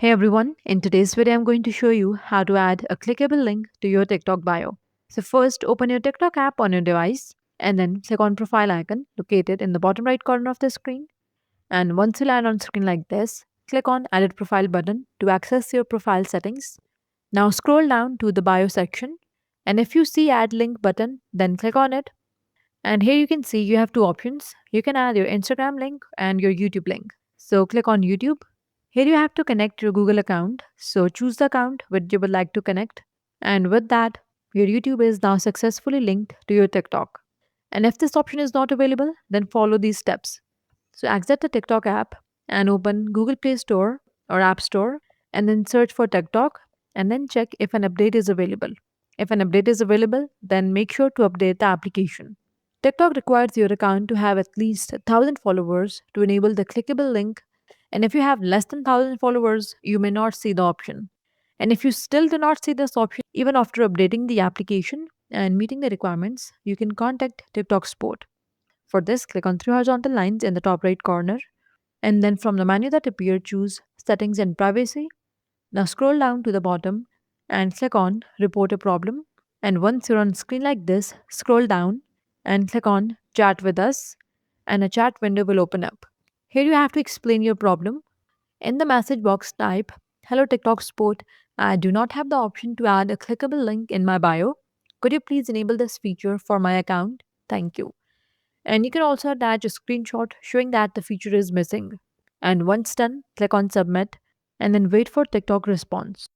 Hey everyone, in today's video, I'm going to show you how to add a clickable link to your TikTok bio. So, first open your TikTok app on your device and then click on profile icon located in the bottom right corner of the screen. And once you land on screen like this, click on Edit Profile button to access your profile settings. Now scroll down to the bio section and if you see Add Link button, then click on it. And here you can see you have two options. You can add your Instagram link and your YouTube link. So click on YouTube. Here you have to connect your Google account. So choose the account which you would like to connect. And with that, your YouTube is now successfully linked to your TikTok. And if this option is not available, then follow these steps. So exit the TikTok app and open Google Play Store or App Store and then search for TikTok and then check if an update is available. If an update is available, then make sure to update the application. TikTok requires your account to have at least 1,000 followers to enable the clickable link. And if you have less than 1,000 followers, you may not see the option. And if you still do not see this option, even after updating the application and meeting the requirements, you can contact TikTok support. For this, click on three horizontal lines in the top right corner. And then from the menu that appears, choose Settings and Privacy. Now scroll down to the bottom and click on Report a Problem. And once you're on screen like this, scroll down and click on Chat with Us, and a chat window will open up. Here you have to explain your problem. In the message box, type Hello TikTok support. I do not have the option to add a clickable link in my bio. Could you please enable this feature for my account? Thank you. And you can also attach a screenshot showing that the feature is missing. And once done, click on Submit and then wait for TikTok response.